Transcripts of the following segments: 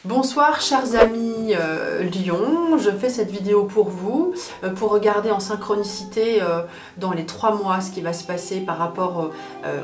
Bonsoir chers amis Lion, je fais cette vidéo pour vous, pour regarder en synchronicité dans les 3 mois ce qui va se passer par rapport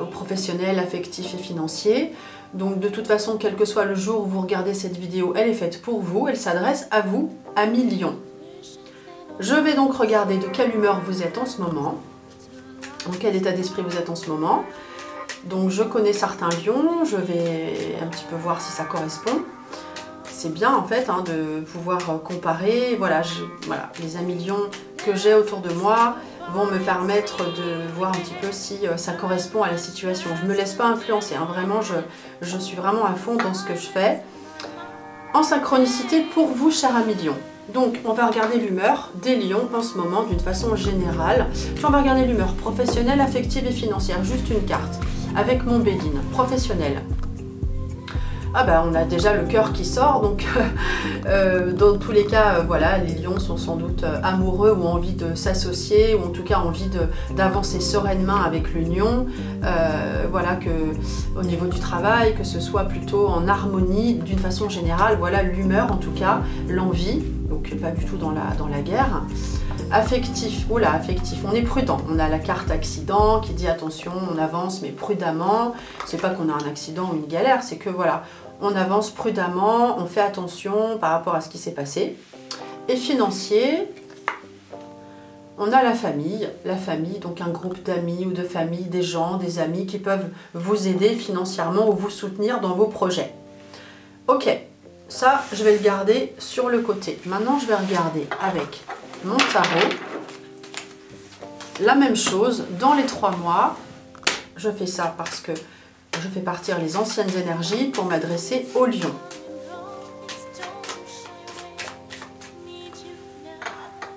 aux professionnels, affectifs et financiers. Donc de toute façon, quel que soit le jour où vous regardez cette vidéo, elle est faite pour vous, elle s'adresse à vous, amis Lion. Je vais donc regarder de quelle humeur vous êtes en ce moment, dans quel état d'esprit vous êtes en ce moment. Donc je connais certains lions, je vais un petit peu voir si ça correspond. C'est bien en fait de pouvoir comparer. Voilà, les amis lions que j'ai autour de moi vont me permettre de voir un petit peu si ça correspond à la situation. Je ne me laisse pas influencer, vraiment je suis vraiment à fond dans ce que je fais. En synchronicité pour vous, chers amis lions. Donc on va regarder l'humeur des lions en ce moment d'une façon générale. Puis on va regarder l'humeur professionnelle, affective et financière. Juste une carte avec mon Béline professionnel. Ah bah on a déjà le cœur qui sort, donc dans tous les cas, voilà, les lions sont sans doute amoureux ou ont envie de s'associer, ou en tout cas envie d'avancer sereinement avec l'union. Voilà, que au niveau du travail, que ce soit plutôt en harmonie d'une façon générale, voilà l'humeur en tout cas, l'envie, donc pas du tout dans la guerre. Affectif, oula, affectif, on est prudent. On a la carte accident qui dit attention, on avance mais prudemment. C'est pas qu'on a un accident ou une galère, c'est que voilà, on avance prudemment, on fait attention par rapport à ce qui s'est passé. Et financier, on a la famille, donc un groupe d'amis ou de famille, des gens, des amis qui peuvent vous aider financièrement ou vous soutenir dans vos projets. Ok, ça je vais le garder sur le côté. Maintenant je vais regarder avec mon tarot, la même chose dans les 3 mois. Je fais ça parce que je fais partir les anciennes énergies pour m'adresser au lion.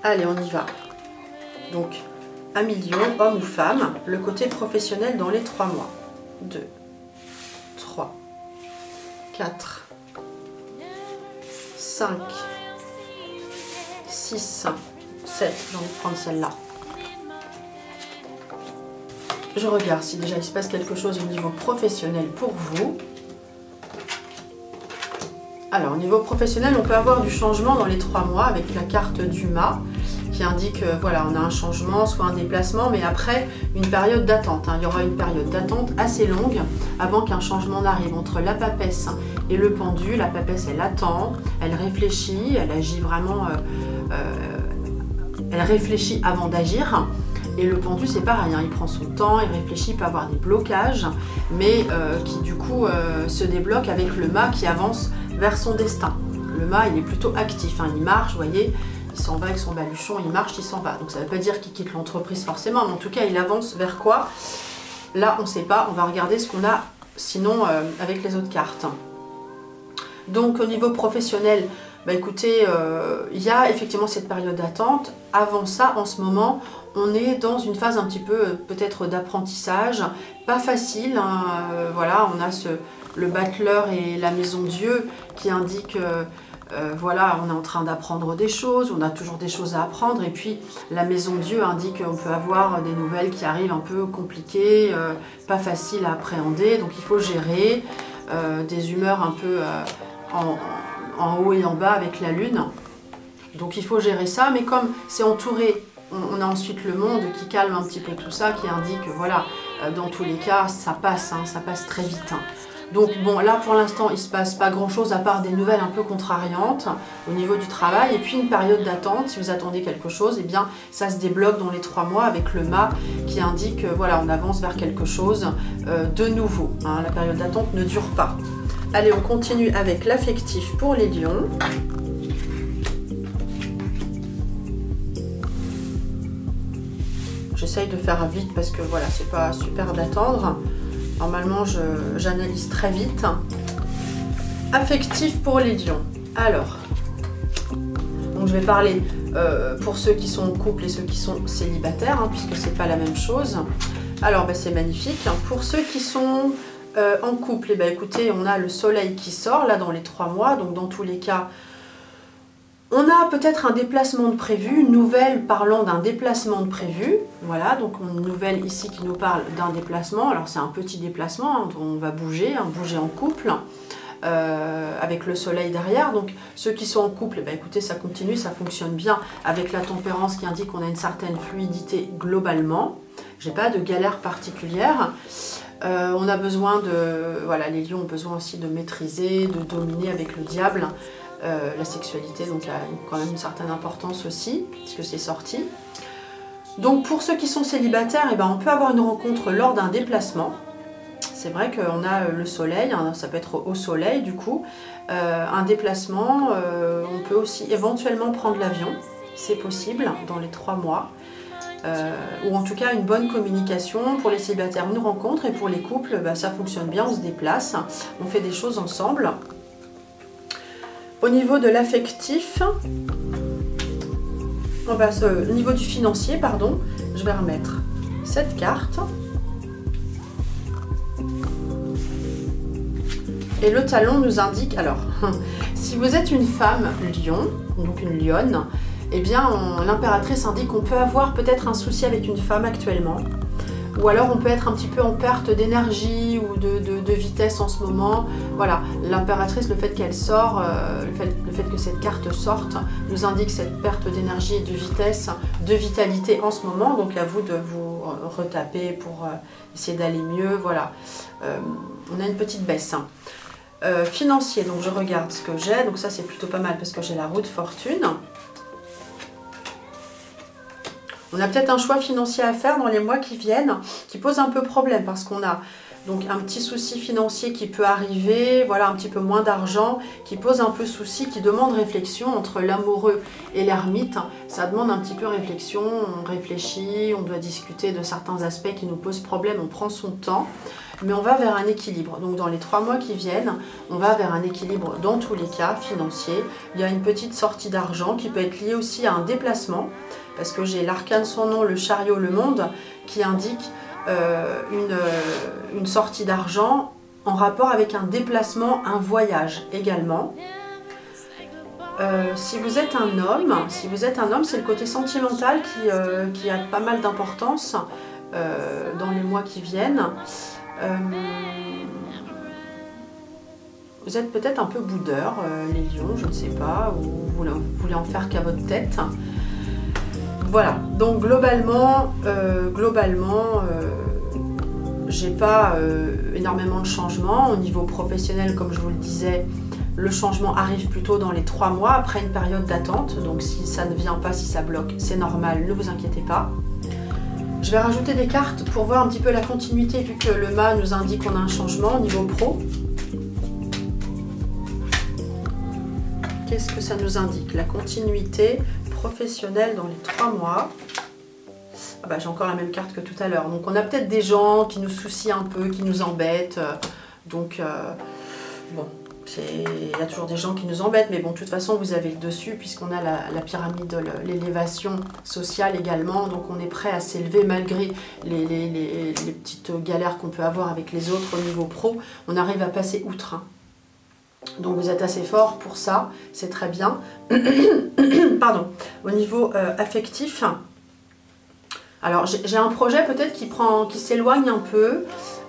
Allez, on y va. Donc, amis lion, homme ou femme, le côté professionnel dans les 3 mois. 2, 3, 4, 5, 6, 7. J'ai envie de prendre celle-là. Je regarde si déjà il se passe quelque chose au niveau professionnel pour vous. Alors au niveau professionnel, on peut avoir du changement dans les 3 mois avec la carte du mât qui indique, voilà, on a un changement, soit un déplacement, mais après une période d'attente. Il y aura une période d'attente assez longue avant qu'un changement n'arrive entre la papesse et le pendu. La papesse, elle attend, elle réfléchit, elle agit vraiment, elle réfléchit avant d'agir. Et le pendu, c'est pareil, il prend son temps, il réfléchit, il peut avoir des blocages, mais qui du coup se débloque avec le mât qui avance vers son destin. Le mât, il est plutôt actif, il marche, vous voyez, il s'en va avec son baluchon, il marche, il s'en va. Donc ça ne veut pas dire qu'il quitte l'entreprise forcément, mais en tout cas, il avance vers quoi? Là, on ne sait pas, on va regarder ce qu'on a sinon avec les autres cartes. Donc au niveau professionnel, bah écoutez, il y a effectivement cette période d'attente. Avant ça, en ce moment, on est dans une phase un petit peu peut-être d'apprentissage, pas facile. Voilà, on a le battleur et la maison Dieu qui indiquent voilà, on est en train d'apprendre des choses, on a toujours des choses à apprendre. Et puis la maison Dieu indique qu'on peut avoir des nouvelles qui arrivent un peu compliquées, pas faciles à appréhender. Donc il faut gérer des humeurs un peu en haut et en bas avec la lune. Donc il faut gérer ça, mais comme c'est entouré, on a ensuite le monde qui calme un petit peu tout ça, qui indique que voilà, dans tous les cas, ça passe très vite. Donc bon, là pour l'instant, il ne se passe pas grand-chose à part des nouvelles un peu contrariantes au niveau du travail. Et puis une période d'attente, si vous attendez quelque chose, eh bien ça se débloque dans les 3 mois avec le mât qui indique voilà, on avance vers quelque chose de nouveau. La période d'attente ne dure pas. Allez, on continue avec l'affectif pour les lions. J'essaye de faire vite parce que voilà, c'est pas super d'attendre. Normalement, j'analyse très vite. Affectif pour les lions. Alors, donc je vais parler pour ceux qui sont en couple et ceux qui sont célibataires, puisque c'est pas la même chose. Alors, bah, c'est magnifique. Pour ceux qui sont en couple, écoutez, on a le soleil qui sort là dans les 3 mois. Donc, dans tous les cas, on a peut-être un déplacement de prévu, une nouvelle parlant d'un déplacement de prévu. Voilà, donc une nouvelle ici qui nous parle d'un déplacement. Alors c'est un petit déplacement, on va bouger, bouger en couple. avec le soleil derrière. Donc ceux qui sont en couple, bah, écoutez, ça continue, ça fonctionne bien avec la tempérance qui indique qu'on a une certaine fluidité globalement. J'ai pas de galère particulière. On a besoin de... Voilà, les lions ont besoin aussi de maîtriser, de dominer avec le diable. La sexualité, donc a quand même une certaine importance aussi, puisque c'est sorti. Donc pour ceux qui sont célibataires, eh ben, on peut avoir une rencontre lors d'un déplacement. C'est vrai qu'on a le soleil, hein, ça peut être au soleil du coup. Un déplacement, on peut aussi éventuellement prendre l'avion, c'est possible dans les 3 mois. Ou en tout cas une bonne communication pour les célibataires, une rencontre, et pour les couples, bah, ça fonctionne bien, on se déplace, on fait des choses ensemble. Au niveau de l'affectif, au niveau du financier, pardon, je vais remettre cette carte. Et le talon nous indique, alors, si vous êtes une femme lion, donc une lionne, eh bien l'impératrice indique qu'on peut avoir peut-être un souci avec une femme actuellement. Ou alors on peut être un petit peu en perte d'énergie ou de vitesse en ce moment. Voilà, l'impératrice, le fait qu'elle sort, le fait que cette carte sorte, nous indique cette perte d'énergie et de vitesse, de vitalité en ce moment. Donc à vous de vous retaper pour essayer d'aller mieux. Voilà, on a une petite baisse. Financier, donc je regarde ce que j'ai. Donc ça c'est plutôt pas mal parce que j'ai la roue de fortune. On a peut-être un choix financier à faire dans les mois qui viennent qui pose un peu problème parce qu'on a donc un petit souci financier qui peut arriver, voilà, un petit peu moins d'argent, qui pose un peu souci, qui demande réflexion entre l'amoureux et l'ermite. Ça demande un petit peu réflexion, on réfléchit, on doit discuter de certains aspects qui nous posent problème, on prend son temps, mais on va vers un équilibre. Donc dans les 3 mois qui viennent, on va vers un équilibre dans tous les cas financier. Il y a une petite sortie d'argent qui peut être liée aussi à un déplacement, parce que j'ai l'arcane son nom, le chariot, le monde, qui indique une sortie d'argent en rapport avec un déplacement, un voyage également. Si vous êtes un homme, c'est le côté sentimental qui a pas mal d'importance dans les mois qui viennent. Vous êtes peut-être un peu boudeur, les lions, je ne sais pas, ou vous voulez en faire qu'à votre tête. Voilà, donc globalement, j'ai pas énormément de changements. Au niveau professionnel, comme je vous le disais, le changement arrive plutôt dans les 3 mois, après une période d'attente. Donc si ça ne vient pas, si ça bloque, c'est normal, ne vous inquiétez pas. Je vais rajouter des cartes pour voir un petit peu la continuité, vu que le mât nous indique qu'on a un changement au niveau pro. Qu'est-ce que ça nous indique? La continuité professionnelle dans les 3 mois. Ah bah, j'ai encore la même carte que tout à l'heure. Donc on a peut-être des gens qui nous soucient un peu, qui nous embêtent. Donc bon, il y a toujours des gens qui nous embêtent, mais bon, de toute façon vous avez le dessus puisqu'on a la pyramide, l'élévation sociale également. Donc on est prêt à s'élever malgré les petites galères qu'on peut avoir avec les autres au niveau pro. On arrive à passer outre, hein. Donc vous êtes assez fort pour ça, c'est très bien. Pardon. Au niveau affectif, alors j'ai un projet peut-être qui s'éloigne un peu.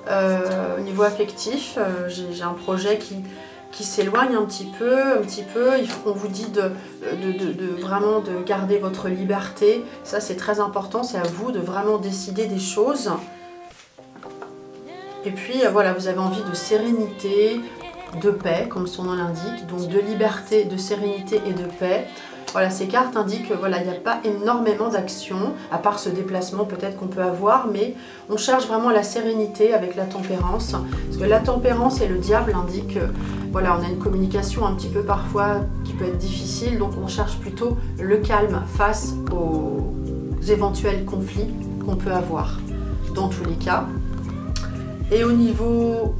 Au niveau affectif, j'ai un projet qui s'éloigne un petit peu. On vous dit vraiment de garder votre liberté. Ça c'est très important, c'est à vous de vraiment décider des choses. Et puis voilà, vous avez envie de sérénité, de paix, comme son nom l'indique, donc de liberté, de sérénité et de paix. Voilà, ces cartes indiquent que voilà, il n'y a pas énormément d'actions, à part ce déplacement peut-être qu'on peut avoir, mais on cherche vraiment la sérénité avec la tempérance, parce que la tempérance et le diable indiquent que voilà, on a une communication un petit peu parfois qui peut être difficile, donc on cherche plutôt le calme face aux éventuels conflits qu'on peut avoir, dans tous les cas. Et au niveau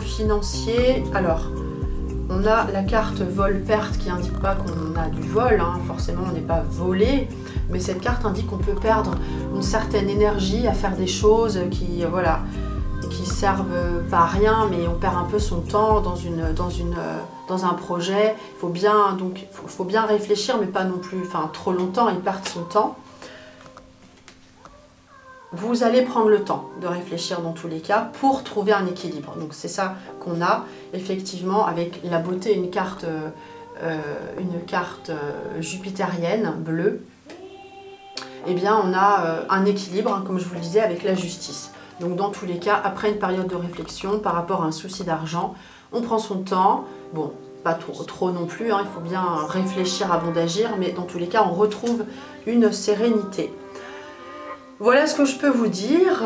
financier, alors, on a la carte vol-perte qui indique pas qu'on a du vol, hein, forcément on n'est pas volé, mais cette carte indique qu'on peut perdre une certaine énergie à faire des choses qui servent pas à rien, mais on perd un peu son temps dans un projet. Il faut bien réfléchir, mais pas non plus trop longtemps et perdre son temps. vous allez prendre le temps de réfléchir dans tous les cas pour trouver un équilibre. Donc c'est ça qu'on a effectivement avec la beauté, une carte jupitérienne bleue. Eh bien on a un équilibre, hein, comme je vous le disais, avec la justice. Donc dans tous les cas, après une période de réflexion par rapport à un souci d'argent, on prend son temps, bon, pas trop non plus, hein, il faut bien réfléchir avant d'agir, mais dans tous les cas, on retrouve une sérénité. Voilà ce que je peux vous dire.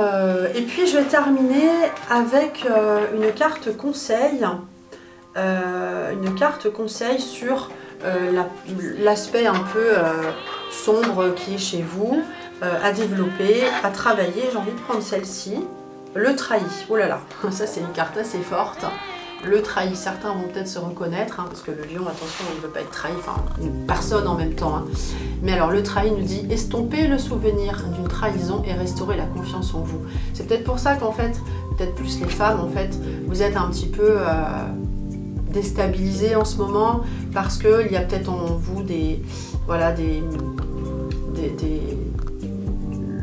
Et puis je vais terminer avec une carte conseil. Une carte conseil sur l'aspect un peu sombre qui est chez vous, à développer, à travailler. J'ai envie de prendre celle-ci. Le trahi. Oh là là, ça c'est une carte assez forte. Le trahi, certains vont peut-être se reconnaître, hein, parce que le lion, attention, il ne veut pas être trahi, enfin, une personne en même temps. Hein. Mais alors, le trahi nous dit « Estompez le souvenir d'une trahison et restaurer la confiance en vous ». C'est peut-être pour ça qu'en fait, peut-être plus les femmes, en fait, vous êtes un petit peu déstabilisées en ce moment, parce qu'il y a peut-être en vous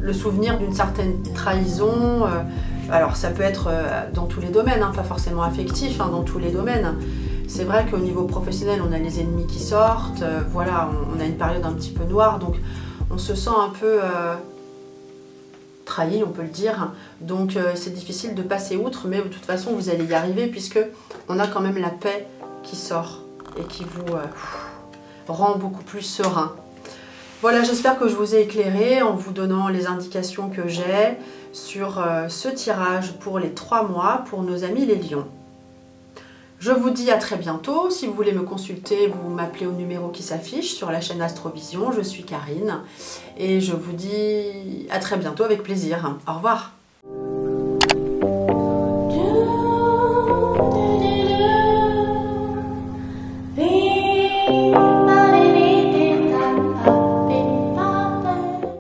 le souvenir d'une certaine trahison. Alors ça peut être dans tous les domaines, hein, pas forcément affectif, hein, dans tous les domaines. C'est vrai qu'au niveau professionnel, on a les ennemis qui sortent, voilà, on a une période un petit peu noire, donc on se sent un peu trahi, on peut le dire. Donc c'est difficile de passer outre, mais de toute façon, vous allez y arriver, puisque on a quand même la paix qui sort et qui vous rend beaucoup plus serein. Voilà, j'espère que je vous ai éclairé en vous donnant les indications que j'ai sur ce tirage pour les 3 mois pour nos amis les lions. Je vous dis à très bientôt. Si vous voulez me consulter, vous m'appelez au numéro qui s'affiche sur la chaîne Astrovision. Je suis Karine et je vous dis à très bientôt avec plaisir. Au revoir.